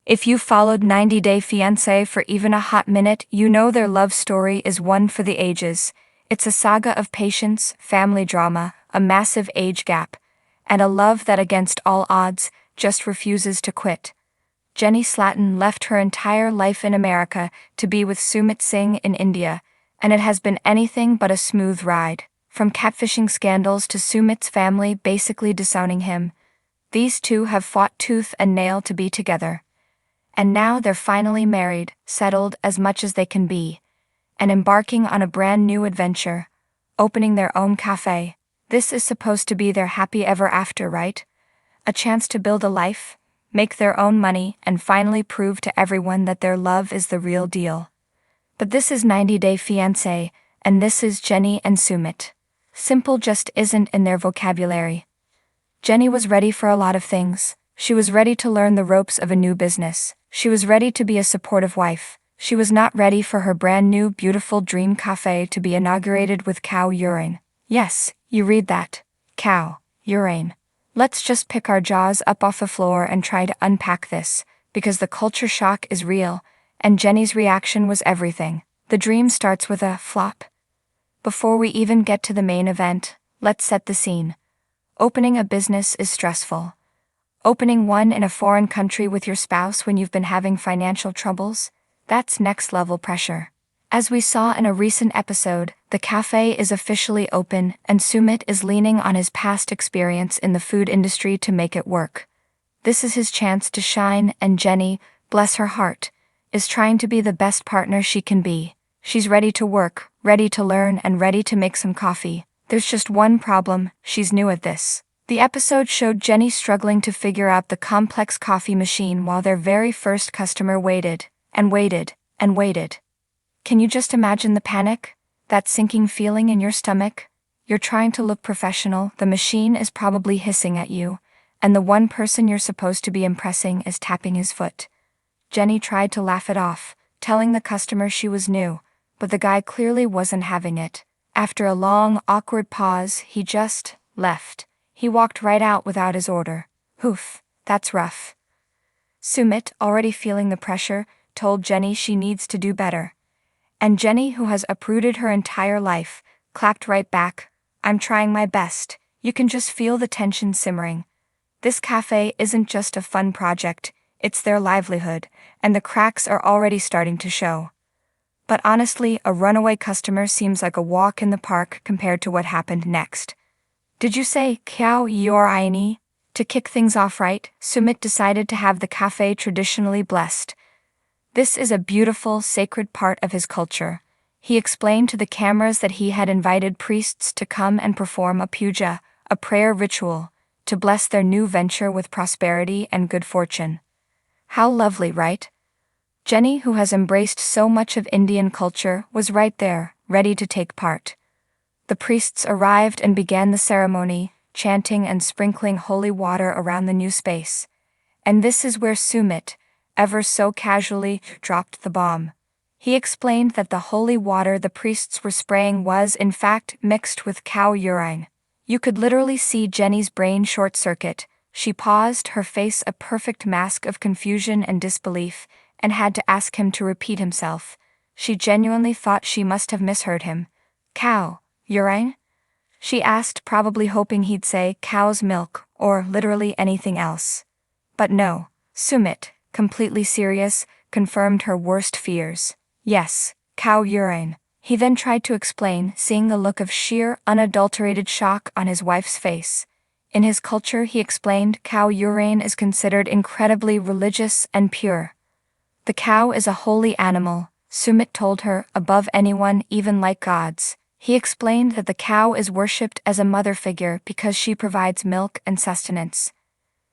If you followed 90 Day Fiance for even a hot minute, you know their love story is one for the ages. It's a saga of patience, family drama, a massive age gap, and a love that against all odds, just refuses to quit. Jenny Slatin left her entire life in America to be with Sumit Singh in India, and it has been anything but a smooth ride. From catfishing scandals to Sumit's family basically disowning him, these two have fought tooth and nail to be together. And now they're finally married, settled as much as they can be, and embarking on a brand new adventure, opening their own cafe. This is supposed to be their happy ever after, right? A chance to build a life, make their own money, and finally prove to everyone that their love is the real deal. But this is 90 Day Fiancé, and this is Jenny and Sumit. Simple just isn't in their vocabulary. Jenny was ready for a lot of things. She was ready to learn the ropes of a new business. She was ready to be a supportive wife. She was not ready for her brand new beautiful dream cafe to be inaugurated with cow urine. Yes, you read that. Cow urine. Let's just pick our jaws up off the floor and try to unpack this, because the culture shock is real, and Jenny's reaction was everything. The dream starts with a flop. Before we even get to the main event, let's set the scene. Opening a business is stressful. Opening one in a foreign country with your spouse when you've been having financial troubles? That's next-level pressure. As we saw in a recent episode, the cafe is officially open, and Sumit is leaning on his past experience in the food industry to make it work. This is his chance to shine, and Jenny, bless her heart, is trying to be the best partner she can be. She's ready to work, ready to learn, and ready to make some coffee. There's just one problem: she's new at this. The episode showed Jenny struggling to figure out the complex coffee machine while their very first customer waited, and waited, and waited. Can you just imagine the panic? That sinking feeling in your stomach? You're trying to look professional, the machine is probably hissing at you, and the one person you're supposed to be impressing is tapping his foot. Jenny tried to laugh it off, telling the customer she was new, but the guy clearly wasn't having it. After a long, awkward pause, he just left. He walked right out without his order. Oof, that's rough. Sumit, already feeling the pressure, told Jenny she needs to do better. And Jenny, who has uprooted her entire life, clapped right back. I'm trying my best. You can just feel the tension simmering. This cafe isn't just a fun project, it's their livelihood, and the cracks are already starting to show. But honestly, a runaway customer seems like a walk in the park compared to what happened next. Did you say cow urine? To kick things off right, Sumit decided to have the cafe traditionally blessed. This is a beautiful, sacred part of his culture. He explained to the cameras that he had invited priests to come and perform a puja, a prayer ritual, to bless their new venture with prosperity and good fortune. How lovely, right? Jenny, who has embraced so much of Indian culture, was right there, ready to take part. The priests arrived and began the ceremony, chanting and sprinkling holy water around the new space. And this is where Sumit, ever so casually, dropped the bomb. He explained that the holy water the priests were spraying was, in fact, mixed with cow urine. You could literally see Jenny's brain short-circuit. She paused, her face a perfect mask of confusion and disbelief, and had to ask him to repeat himself. She genuinely thought she must have misheard him. Cow urine? She asked, probably hoping he'd say cow's milk, or literally anything else. But no, Sumit, completely serious, confirmed her worst fears. Yes, cow urine. He then tried to explain, seeing the look of sheer, unadulterated shock on his wife's face. In his culture, he explained, cow urine is considered incredibly religious and pure. The cow is a holy animal, Sumit told her, above anyone, even like gods. He explained that the cow is worshipped as a mother figure because she provides milk and sustenance.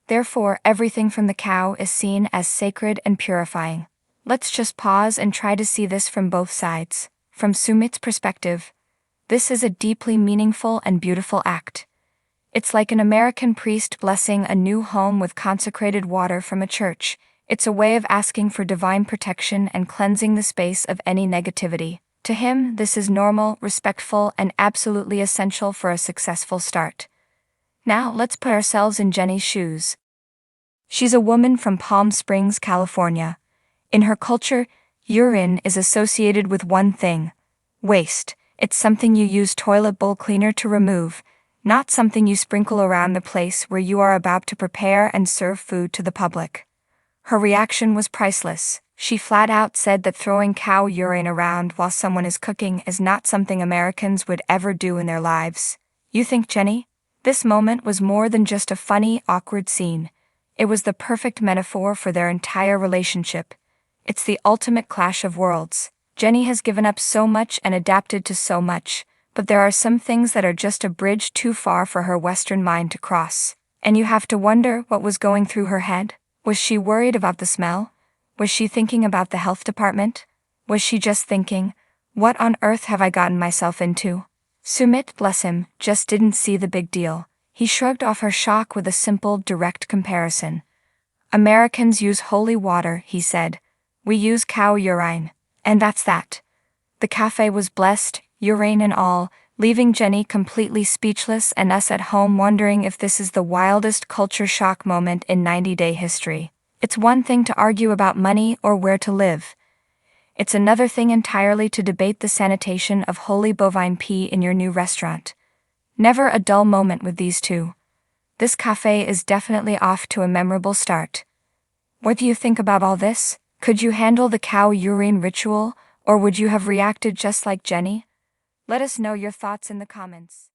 Therefore, everything from the cow is seen as sacred and purifying. Let's just pause and try to see this from both sides. From Sumit's perspective, this is a deeply meaningful and beautiful act. It's like an American priest blessing a new home with consecrated water from a church. It's a way of asking for divine protection and cleansing the space of any negativity. To him, this is normal, respectful, and absolutely essential for a successful start. Now, let's put ourselves in Jenny's shoes. She's a woman from Palm Springs, California. In her culture, urine is associated with one thing: waste. It's something you use toilet bowl cleaner to remove, not something you sprinkle around the place where you are about to prepare and serve food to the public. Her reaction was priceless. She flat out said that throwing cow urine around while someone is cooking is not something Americans would ever do in their lives. You think, Jenny? This moment was more than just a funny, awkward scene. It was the perfect metaphor for their entire relationship. It's the ultimate clash of worlds. Jenny has given up so much and adapted to so much, but there are some things that are just a bridge too far for her Western mind to cross. And you have to wonder what was going through her head. Was she worried about the smell? Was she thinking about the health department? Was she just thinking, what on earth have I gotten myself into? Sumit, bless him, just didn't see the big deal. He shrugged off her shock with a simple, direct comparison. Americans use holy water, he said. We use cow urine. And that's that. The cafe was blessed, urine and all, leaving Jenny completely speechless and us at home wondering if this is the wildest culture shock moment in 90-day history. It's one thing to argue about money or where to live. It's another thing entirely to debate the sanitation of holy bovine pee in your new restaurant. Never a dull moment with these two. This cafe is definitely off to a memorable start. What do you think about all this? Could you handle the cow urine ritual, or would you have reacted just like Jenny? Let us know your thoughts in the comments.